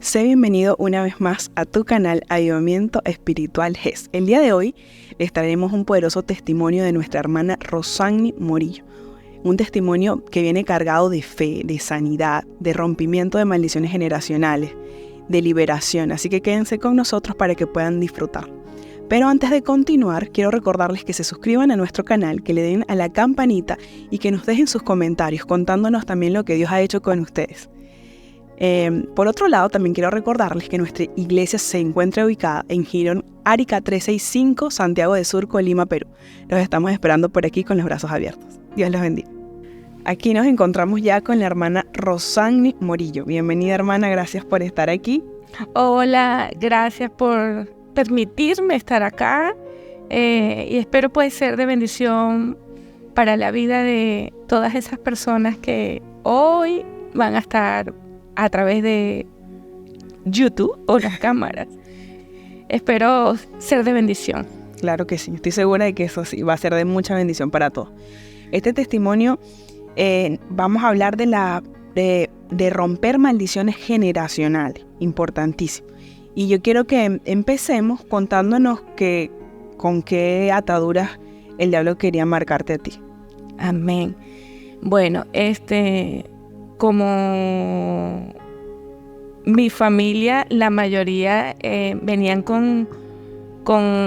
Sé bienvenido una vez más a tu canal Avivamiento Espiritual GES. El día de hoy les traeremos un poderoso testimonio de nuestra hermana Rosagni Morillo. Un testimonio que viene cargado de fe, de sanidad, de rompimiento de maldiciones generacionales, de liberación. Así que quédense con nosotros para que puedan disfrutar. Pero antes de continuar, quiero recordarles que se suscriban a nuestro canal, que le den a la campanita y que nos dejen sus comentarios contándonos también lo que Dios ha hecho con ustedes. Por otro lado, también quiero recordarles que nuestra iglesia se encuentra ubicada en Girón Arica 365, Santiago de Surco, Lima, Perú. Los estamos esperando por aquí con los brazos abiertos. Dios los bendiga. Aquí nos encontramos ya con la hermana Rosagni Morillo. Bienvenida, hermana, gracias por estar aquí. Hola, gracias por permitirme estar acá y espero puede ser de bendición para la vida de todas esas personas que hoy van a estar a través de YouTube o las cámaras. Espero ser de bendición. Claro que sí, estoy segura de que eso sí va a ser de mucha bendición para todos. Este testimonio, vamos a hablar de romper maldiciones generacionales, importantísimo. Y yo quiero que empecemos contándonos con qué ataduras el diablo quería marcarte a ti. Amén. Bueno, como mi familia, la mayoría venían con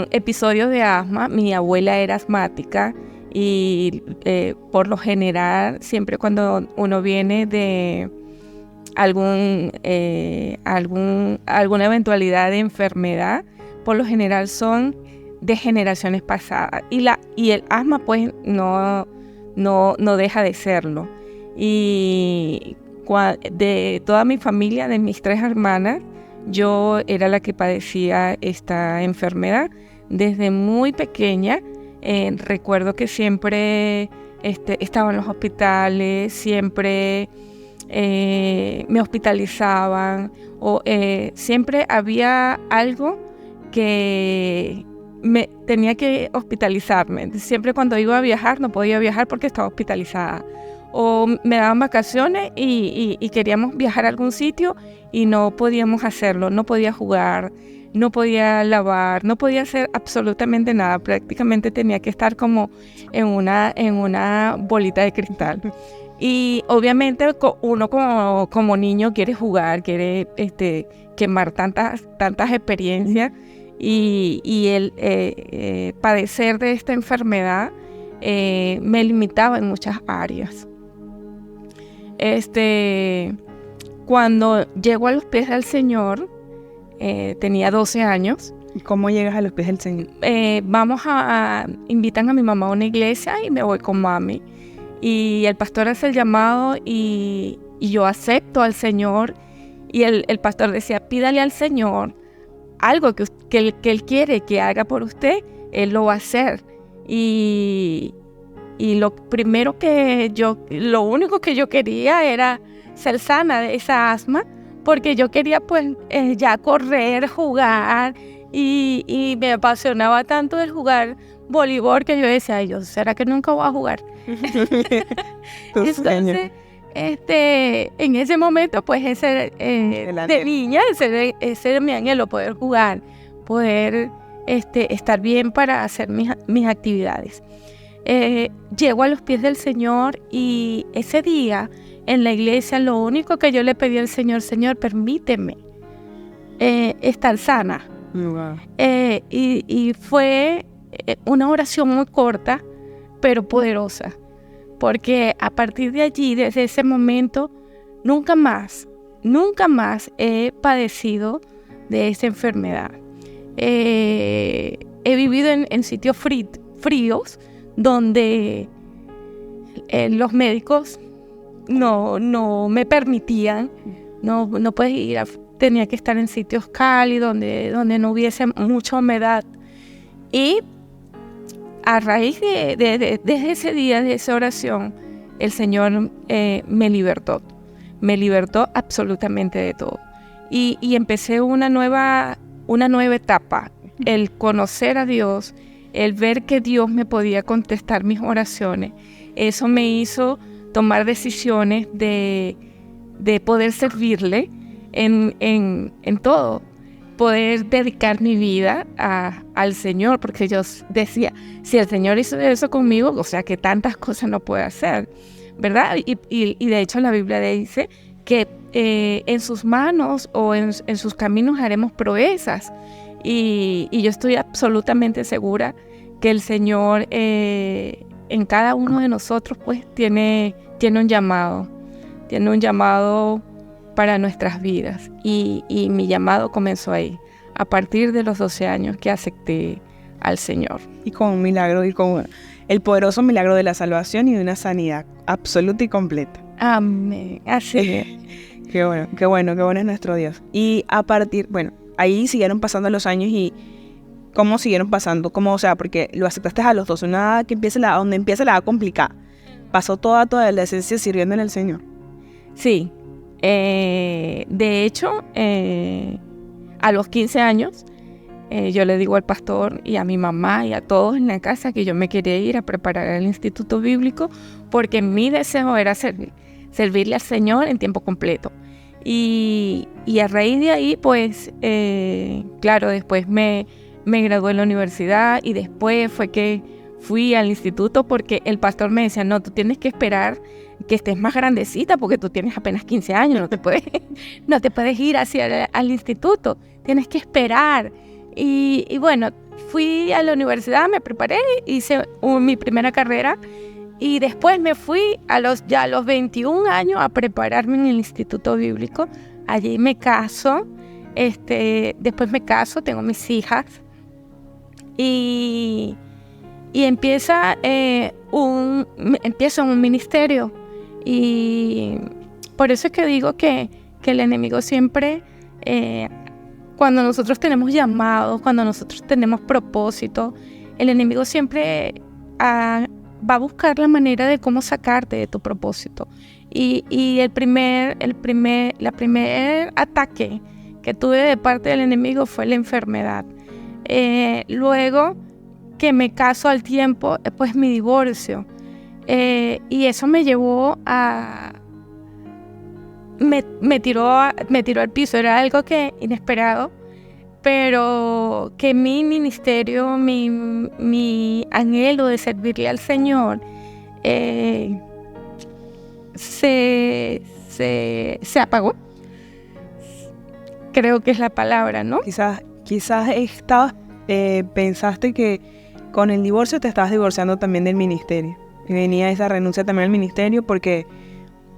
episodios de asma. Mi abuela era asmática y por lo general, siempre cuando uno viene de alguna eventualidad de enfermedad, por lo general son de generaciones pasadas. Y el asma pues no deja de serlo. Y de toda mi familia, de mis 3 hermanas, yo era la que padecía esta enfermedad. Desde muy pequeña, recuerdo que siempre estaba en los hospitales, siempre me hospitalizaban, o siempre había algo que tenía que hospitalizarme. Siempre cuando iba a viajar, no podía viajar porque estaba hospitalizada. O me daban vacaciones y queríamos viajar a algún sitio y no podíamos hacerlo, no podía jugar, no podía lavar, no podía hacer absolutamente nada. Prácticamente tenía que estar como en una bolita de cristal. Y obviamente uno como niño quiere jugar, quiere quemar tantas experiencias, y el padecer de esta enfermedad me limitaba en muchas áreas. Cuando llego a los pies del Señor, tenía 12 años. ¿Y cómo llegas a los pies del Señor? Invitan a mi mamá a una iglesia y me voy con mami. Y el pastor hace el llamado y yo acepto al Señor. Y el pastor decía, pídale al Señor algo que Él quiere que haga por usted, Él lo va a hacer. Y lo único que yo quería era ser sana de esa asma, porque yo quería pues ya correr, jugar, y me apasionaba tanto el jugar voleibol que yo decía, ay, ¿será que nunca voy a jugar? Entonces, en ese momento pues de niña, ese era mi anhelo, poder jugar, poder estar bien para hacer mis actividades. Llego a los pies del Señor, y ese día en la iglesia lo único que yo le pedí al Señor, Señor, permíteme estar sana. Wow. Y fue una oración muy corta, pero poderosa, porque a partir de allí, desde ese momento, nunca más he padecido de esa enfermedad. He vivido en sitios fríos, donde los médicos no me permitían, no puedes ir, tenía que estar en sitios cálidos, donde no hubiese mucha humedad. Y a raíz desde ese día, de esa oración, el Señor me libertó absolutamente de todo. Y empecé una nueva etapa, el conocer a Dios, el ver que Dios me podía contestar mis oraciones. Eso me hizo tomar decisiones de poder servirle, en todo, poder dedicar mi vida al Señor, porque yo decía, si el Señor hizo eso conmigo, o sea que tantas cosas no puede hacer, ¿verdad? Y de hecho la Biblia dice que en sus manos o en sus caminos haremos proezas, y yo estoy absolutamente segura que el Señor en cada uno de nosotros pues tiene un llamado para nuestras vidas, y mi llamado comenzó ahí, a partir de los 12 años que acepté al Señor. Y con un milagro, y con el poderoso milagro de la salvación y de una sanidad absoluta y completa. Amén, así es. Qué bueno es nuestro Dios. Y a partir, ahí siguieron pasando los años, y ¿cómo siguieron pasando? ¿Cómo, o sea, porque lo aceptaste a los 12, una edad que donde empieza la edad complicada? Pasó toda la adolescencia sirviendo en el Señor. Sí. De hecho, a los 15 años, yo le digo al pastor y a mi mamá y a todos en la casa que yo me quería ir a preparar al instituto bíblico, porque mi deseo era servirle al Señor en tiempo completo. Y a raíz de ahí, pues, claro, después me gradué en la universidad, y después fue que fui al instituto, porque el pastor me decía, no, tú tienes que esperar que estés más grandecita, porque tú tienes apenas 15 años, no te puedes ir hacia al instituto, tienes que esperar. Y bueno, fui a la universidad, me preparé, hice mi primera carrera, y después me fui a los 21 años a prepararme en el instituto bíblico. Allí me caso, después me caso, tengo mis hijas, y empieza empiezo un ministerio. Y por eso es que digo que el enemigo siempre, cuando nosotros tenemos llamados, cuando nosotros tenemos propósito, el enemigo siempre va a buscar la manera de cómo sacarte de tu propósito. Y el primer ataque que tuve de parte del enemigo fue la enfermedad. Luego que me caso al tiempo, pues mi divorcio. Y eso me llevó a... Me tiró al piso. Era algo que inesperado, pero que mi ministerio, mi anhelo de servirle al Señor se apagó. Creo que es la palabra, ¿no? Quizás pensaste que con el divorcio te estabas divorciando también del ministerio. Y venía esa renuncia también al ministerio, porque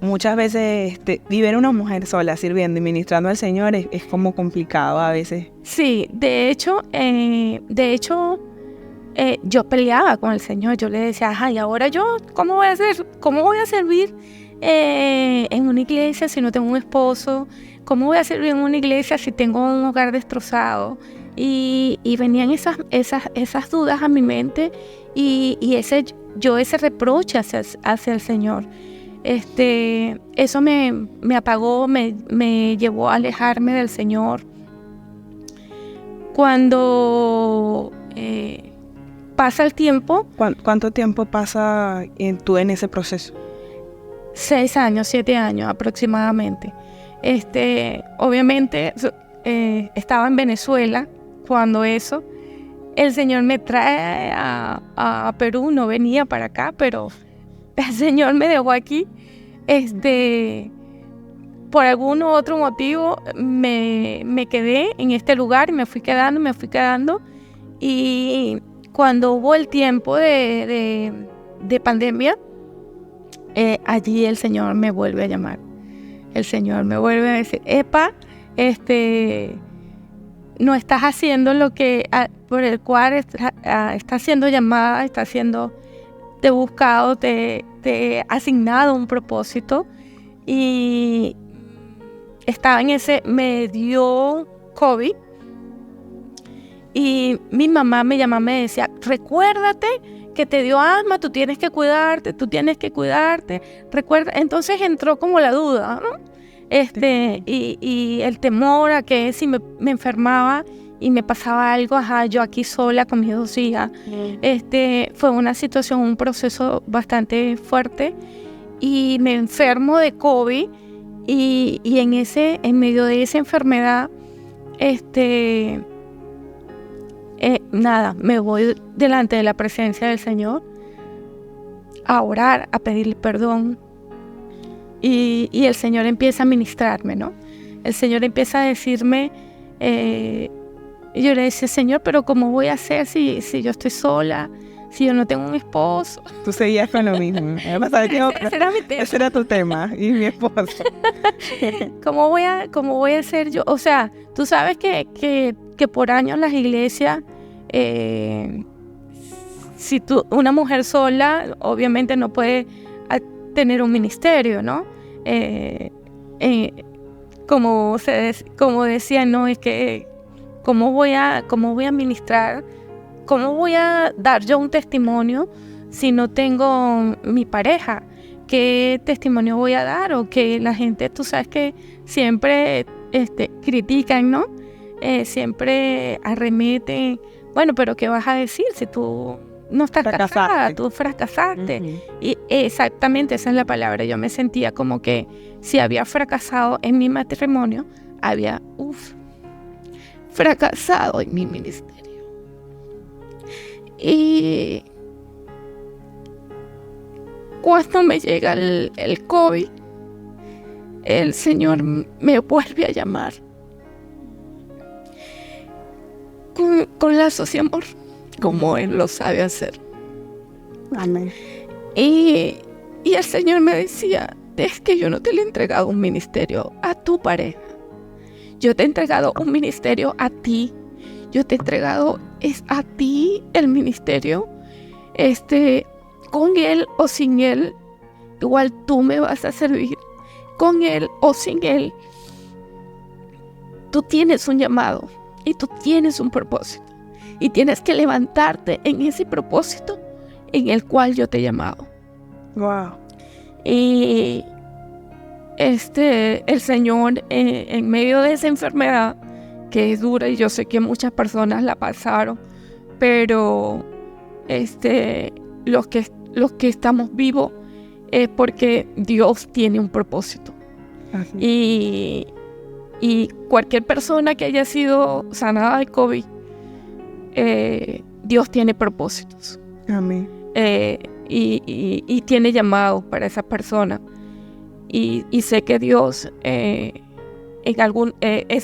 muchas veces vivir una mujer sola sirviendo y ministrando al Señor es como complicado a veces. Sí, de hecho, yo peleaba con el Señor. Yo le decía, ¿y ahora yo cómo voy a hacer? ¿Cómo voy a servir en una iglesia si no tengo un esposo? ¿Cómo voy a servir en una iglesia si tengo un hogar destrozado? Y venían esas dudas a mi mente, y ese reproche hacia el Señor. Eso me apagó, me llevó a alejarme del Señor. Cuando pasa el tiempo... ¿Cuánto tiempo pasa tú en ese proceso? 6 años, 7 años aproximadamente. Obviamente estaba en Venezuela cuando eso. El Señor me trae a Perú, no venía para acá, pero el Señor me dejó aquí. Por algún otro motivo me quedé en este lugar, y me fui quedando. Y cuando hubo el tiempo de pandemia, allí el Señor me vuelve a llamar. El Señor me vuelve a decir, epa, no estás haciendo lo que por el cual estás siendo llamada, te he buscado, te he asignado un propósito. Y estaba me dio COVID, y mi mamá me llamaba, me decía, recuérdate que te dio asma, tú tienes que cuidarte, recuerda. Entonces entró como la duda, ¿no? Y el temor a que si me enfermaba y me pasaba algo, yo aquí sola con mis 2 hijas. Fue una situación, un proceso bastante fuerte, y me enfermo de COVID, Y en medio de esa enfermedad, me voy delante de la presencia del Señor a orar, a pedirle perdón. Y el Señor empieza a ministrarme, ¿no? El Señor empieza a decirme, y yo le decía, Señor, pero ¿cómo voy a hacer si yo estoy sola? Si yo no tengo un esposo. Tú seguías con lo mismo. Ese era tu tema, y mi esposo. ¿Cómo voy a hacer yo? O sea, tú sabes que por años las iglesias, una mujer sola, obviamente no puede tener un ministerio, ¿no? Como decían, no, es que ¿cómo voy a ministrar? ¿Cómo voy a dar yo un testimonio si no tengo mi pareja? ¿Qué testimonio voy a dar? O que la gente, tú sabes que siempre critican, ¿no? Siempre arremeten. Bueno, pero ¿qué vas a decir si tú no estás casada? Tú fracasaste. Uh-huh. Y exactamente esa es la palabra. Yo me sentía como que si había fracasado en mi matrimonio, había fracasado en mi ministerio. Y cuando me llega el COVID, el Señor me vuelve a llamar con lazos de amor, como Él lo sabe hacer. Amén. Y el Señor me decía, es que yo no te le he entregado un ministerio a tu pareja. Yo te he entregado un ministerio a ti. Yo te he entregado a ti el ministerio. Con Él o sin Él, igual tú me vas a servir. Con Él o sin Él, tú tienes un llamado y tú tienes un propósito. Y tienes que levantarte en ese propósito en el cual yo te he llamado. Wow. Y el Señor, en medio de esa enfermedad, que es dura, y yo sé que muchas personas la pasaron, pero los que estamos vivos es porque Dios tiene un propósito. Y cualquier persona que haya sido sanada de COVID, Dios tiene propósitos. Amén. Y tiene llamados para esa persona. Y sé que Dios, esa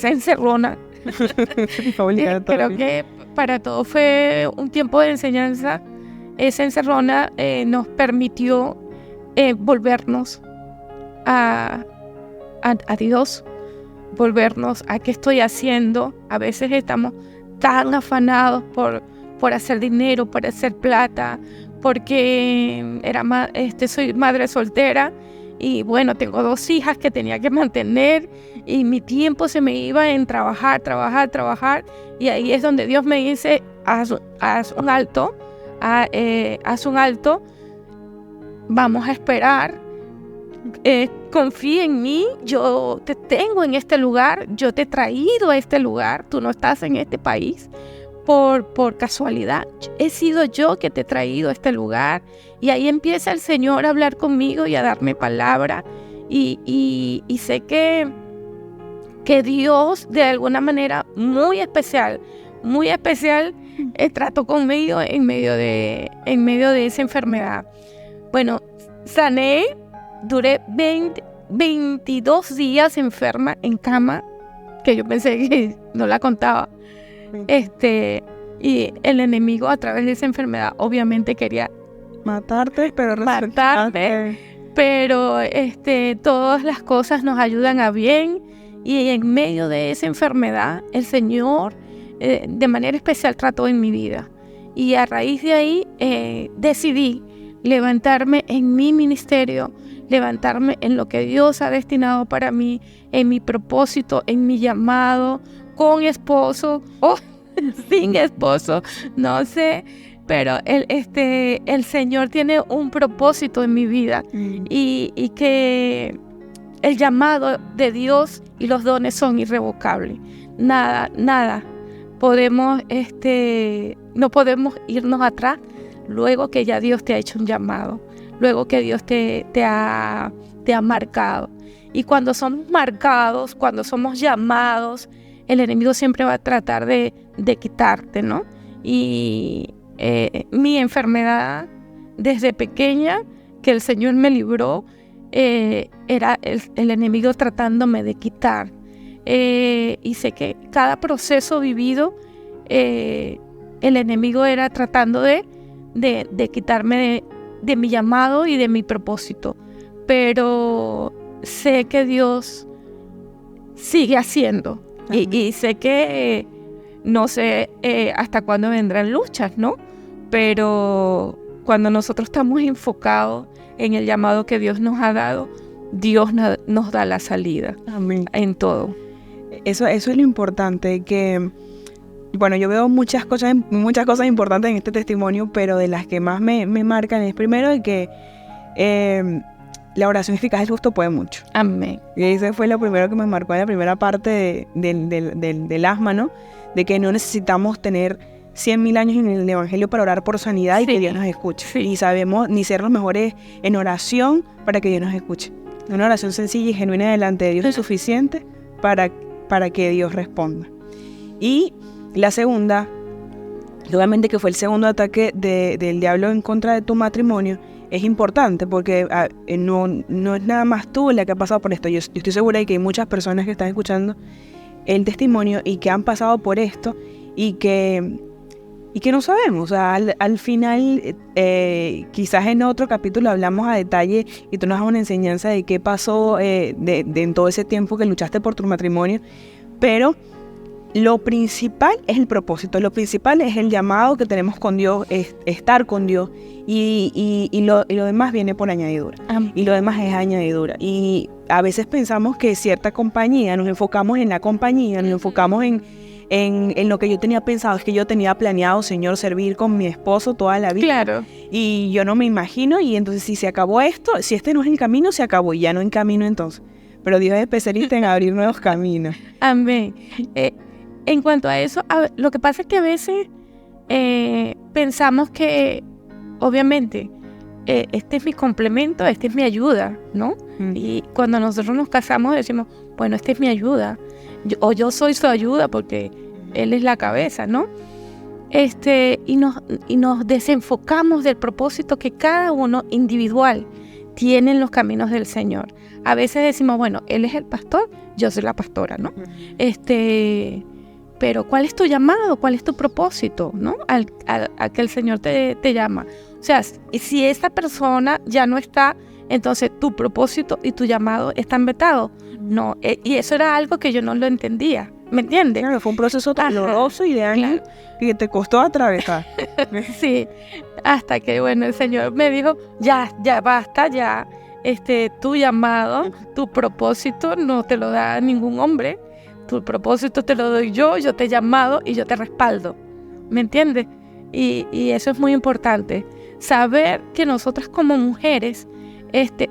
encerrona, creo que para todos fue un tiempo de enseñanza. Esa encerrona nos permitió volvernos a Dios, volvernos a qué estoy haciendo. A veces estamos tan afanados por hacer dinero, por hacer plata, porque soy madre soltera y bueno, tengo 2 hijas que tenía que mantener y mi tiempo se me iba en trabajar, y ahí es donde Dios me dice, haz un alto, vamos a esperar, confía en mí, yo te tengo en este lugar, yo te he traído a este lugar, tú no estás en este país por casualidad, he sido yo que te he traído a este lugar. Y ahí empieza el Señor a hablar conmigo y a darme palabra, y sé que Dios de alguna manera muy especial trató conmigo en medio de esa enfermedad. Bueno, sané, duré 22 días enferma en cama, que yo pensé que no la contaba. Y el enemigo a través de esa enfermedad obviamente quería matarte, pero todas las cosas nos ayudan a bien, y en medio de esa enfermedad el Señor de manera especial trató en mi vida, y a raíz de ahí decidí levantarme en mi ministerio, levantarme en lo que Dios ha destinado para mí, en mi propósito, en mi llamado, con esposo o sin esposo, no sé, pero el Señor tiene un propósito en mi vida, y que el llamado de Dios y los dones son irrevocables. Nada podemos, no podemos irnos atrás luego que ya Dios te ha hecho un llamado, luego que Dios te ha marcado. Y cuando somos marcados, cuando somos llamados, el enemigo siempre va a tratar de quitarte, ¿no? Y mi enfermedad desde pequeña, que el Señor me libró, era el enemigo tratándome de quitar. Y sé que cada proceso vivido, el enemigo era tratando de quitarme de mi llamado y de mi propósito. Pero sé que Dios sigue haciendo. Y sé que no sé hasta cuándo vendrán luchas, ¿no? Pero cuando nosotros estamos enfocados en el llamado que Dios nos ha dado, Dios nos da la salida. Amén. En todo. Eso es lo importante, que bueno, yo veo muchas cosas importantes en este testimonio, pero de las que más me marcan es primero de que la oración eficaz del justo puede mucho. Amén. Y ese fue lo primero que me marcó en la primera parte del asma, ¿no? De que no necesitamos tener 100.000 años en el Evangelio para orar por sanidad y que Dios nos escuche. Sí. Ni sabemos ni ser los mejores en oración para que Dios nos escuche. Una oración sencilla y genuina delante de Dios es suficiente para que Dios responda. Y la segunda, obviamente que fue el segundo ataque del diablo en contra de tu matrimonio, es importante porque no es nada más tú la que ha pasado por esto. Yo estoy segura de que hay muchas personas que están escuchando el testimonio y que han pasado por esto y que no sabemos. O sea, al final, quizás en otro capítulo hablamos a detalle y tú nos das una enseñanza de qué pasó en todo ese tiempo que luchaste por tu matrimonio, pero lo principal es el propósito, lo principal es el llamado que tenemos con Dios, es estar con Dios y lo demás viene por añadidura. Y lo demás es añadidura. Y a veces pensamos que cierta compañía, nos enfocamos en la compañía, nos enfocamos en lo que yo tenía pensado, es que yo tenía planeado, Señor, servir con mi esposo toda la vida. Claro. Y yo no me imagino, y entonces si se acabó esto, si este no es el camino, se acabó, y ya no en camino entonces. Pero Dios es especialista en abrir nuevos caminos. Amén. En cuanto a eso, lo que pasa es que a veces pensamos que, obviamente, este es mi complemento, este es mi ayuda, ¿no? Y cuando nosotros nos casamos decimos, bueno, esta es mi ayuda, yo soy su ayuda porque Él es la cabeza, ¿no? Y nos desenfocamos del propósito que cada uno individual tiene en los caminos del Señor. A veces decimos, bueno, Él es el pastor, yo soy la pastora, ¿no? Pero ¿cuál es tu llamado? ¿Cuál es tu propósito? ¿No? Al que el Señor te llama. O sea, si esa persona ya no está, entonces tu propósito y tu llamado están vetados. No, y eso era algo que yo no lo entendía. ¿Me entiendes? Claro, fue un proceso doloroso y de años que te costó atravesar. Sí, hasta que, bueno, el Señor me dijo, ya basta, ya. Tu llamado, tu propósito no te lo da ningún hombre. Tu propósito te lo doy yo te he llamado y yo te respaldo. ¿Me entiendes? Y eso es muy importante. Saber que nosotras como mujeres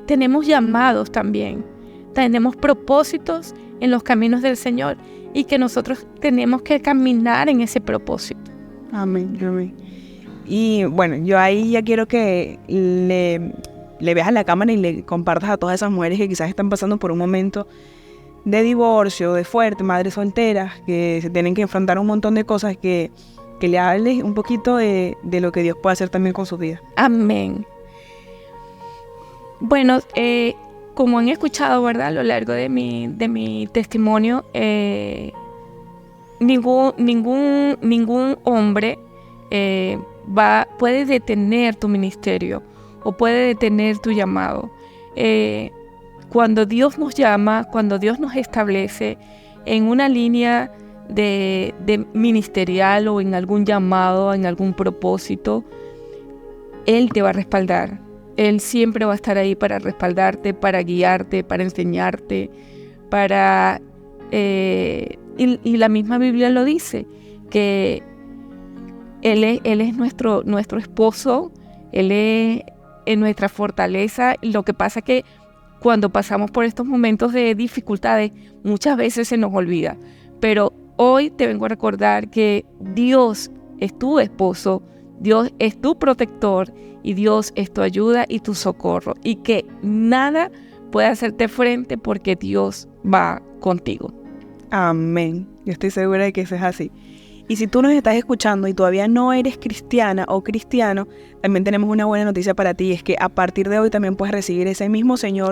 tenemos llamados también. Tenemos propósitos en los caminos del Señor y que nosotros tenemos que caminar en ese propósito. Amén, amén. Y bueno, yo ahí ya quiero que le veas a la cámara y le compartas a todas esas mujeres que quizás están pasando por un momento de divorcio, de fuerte, madres solteras, que se tienen que enfrentar a un montón de cosas, que le hables un poquito de lo que Dios puede hacer también con su vida. Amén. Bueno, como han escuchado, ¿verdad? A lo largo de mi testimonio, ningún hombre puede detener tu ministerio o puede detener tu llamado. Cuando Dios nos llama, cuando Dios nos establece en una línea de ministerial o en algún llamado, en algún propósito, Él te va a respaldar. Él siempre va a estar ahí para respaldarte, para guiarte, para enseñarte, y la misma Biblia lo dice, que Él es nuestro esposo, Él es nuestra fortaleza. Lo que pasa es que cuando pasamos por estos momentos de dificultades, muchas veces se nos olvida. Pero hoy te vengo a recordar que Dios es tu esposo, Dios es tu protector y Dios es tu ayuda y tu socorro. Y que nada puede hacerte frente porque Dios va contigo. Amén. Yo estoy segura de que eso es así. Y si tú nos estás escuchando y todavía no eres cristiana o cristiano, también tenemos una buena noticia para ti. Es que a partir de hoy también puedes recibir ese mismo Señor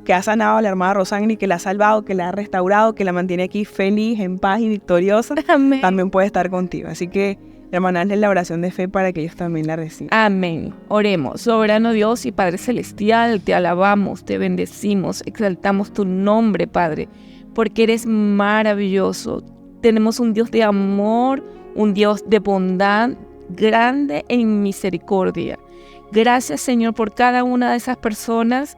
que ha sanado a la hermana Rosagni, que la ha salvado, que la ha restaurado, que la mantiene aquí feliz, en paz y victoriosa. Amén. También puede estar contigo. Así que, hermana, hazle la oración de fe para que ellos también la reciban. Amén. Oremos. Soberano Dios y Padre Celestial, te alabamos, te bendecimos, exaltamos tu nombre, Padre, porque eres maravilloso. Tenemos un Dios de amor, un Dios de bondad, grande en misericordia. Gracias, Señor, por cada una de esas personas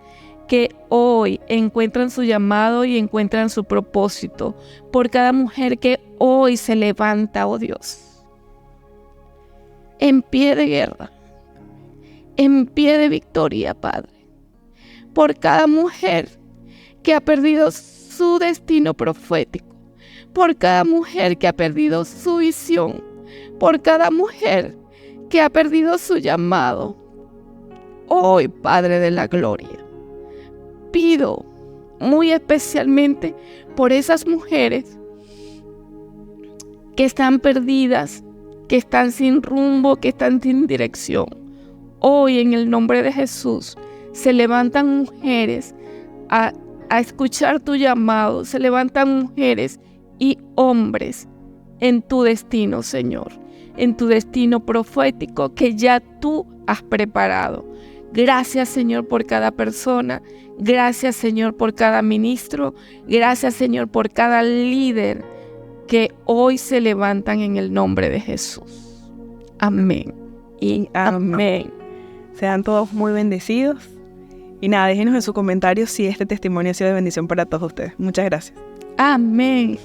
que hoy encuentran su llamado y encuentran su propósito. Por cada mujer que hoy se levanta, oh Dios, en pie de guerra, en pie de victoria, Padre. Por cada mujer que ha perdido su destino profético. Por cada mujer que ha perdido su visión, por cada mujer que ha perdido su llamado. Hoy, Padre de la Gloria, pido muy especialmente por esas mujeres que están perdidas, que están sin rumbo, que están sin dirección. Hoy, en el nombre de Jesús, se levantan mujeres a escuchar tu llamado, se levantan mujeres y hombres en tu destino, Señor, en tu destino profético que ya tú has preparado. Gracias, Señor, por cada persona. Gracias, Señor, por cada ministro. Gracias, Señor, por cada líder que hoy se levantan en el nombre de Jesús. Amén y amén. Sean todos muy bendecidos. Y nada, déjenos en sus comentarios si este testimonio ha sido de bendición para todos ustedes. Muchas gracias. Amén.